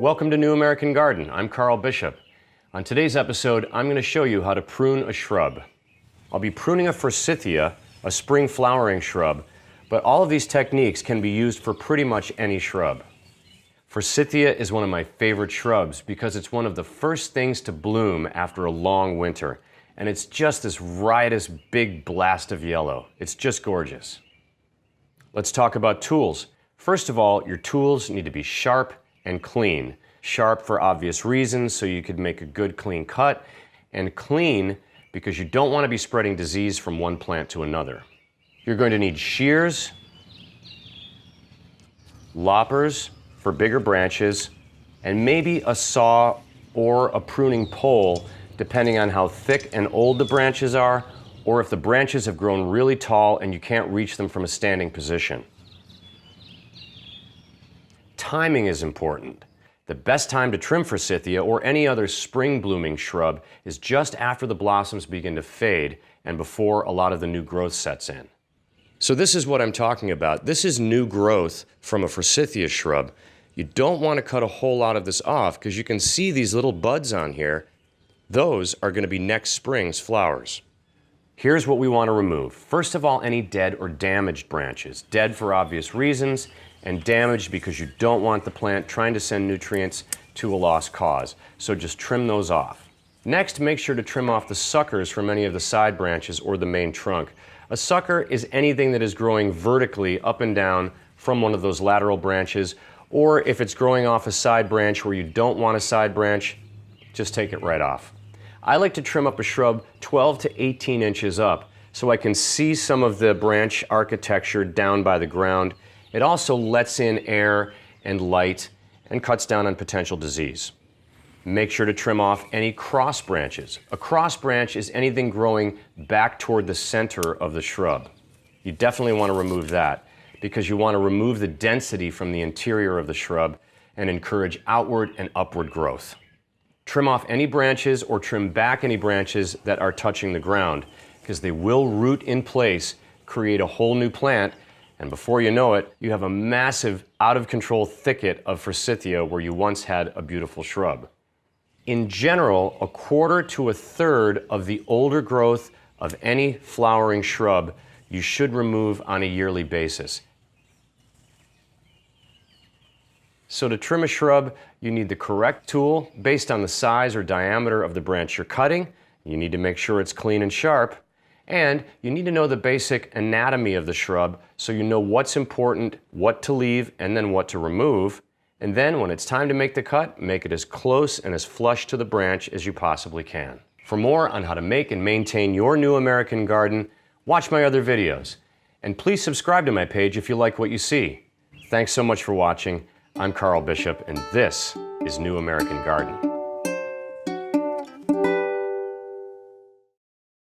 Welcome to New American Garden. I'm Carl Bishop. On today's episode, I'm going to show you how to prune a shrub. I'll be pruning a forsythia, a spring flowering shrub, but all of these techniques can be used for pretty much any shrub. Forsythia is one of my favorite shrubs because it's one of the first things to bloom after a long winter, and it's just this riotous big blast of yellow. It's just gorgeous. Let's talk about tools. First of all, your tools need to be sharp and clean. Sharp for obvious reasons, so you could make a good clean cut, and clean because you don't want to be spreading disease from one plant to another. You're going to need shears, loppers for bigger branches, and maybe a saw or a pruning pole, depending on how thick and old the branches are, or if the branches have grown really tall and you can't reach them from a standing position. Timing is important. The best time to trim forsythia or any other spring blooming shrub is just after the blossoms begin to fade and before a lot of the new growth sets in. So this is what I'm talking about. This is new growth from a forsythia shrub. You don't want to cut a whole lot of this off because you can see these little buds on here. Those are going to be next spring's flowers. Here's what we want to remove. First of all, any dead or damaged branches. Dead for obvious reasons, and damaged because you don't want the plant trying to send nutrients to a lost cause. So just trim those off. Next, make sure to trim off the suckers from any of the side branches or the main trunk. A sucker is anything that is growing vertically up and down from one of those lateral branches, or if it's growing off a side branch where you don't want a side branch, just take it right off. I like to trim up a shrub 12 to 18 inches up so I can see some of the branch architecture down by the ground. It also lets in air and light and cuts down on potential disease. Make sure to trim off any cross branches. A cross branch is anything growing back toward the center of the shrub. You definitely want to remove that because you want to remove the density from the interior of the shrub and encourage outward and upward growth. Trim off any branches or trim back any branches that are touching the ground because they will root in place, create a whole new plant, and before you know it, you have a massive, out-of-control thicket of forsythia where you once had a beautiful shrub. In general, a quarter to a third of the older growth of any flowering shrub you should remove on a yearly basis. So to trim a shrub, you need the correct tool based on the size or diameter of the branch you're cutting. You need to make sure it's clean and sharp. And you need to know the basic anatomy of the shrub so you know what's important, what to leave, and then what to remove. And then when it's time to make the cut, make it as close and as flush to the branch as you possibly can. For more on how to make and maintain your New American Garden, watch my other videos. And please subscribe to my page if you like what you see. Thanks so much for watching. I'm Carl Bishop, and this is New American Garden.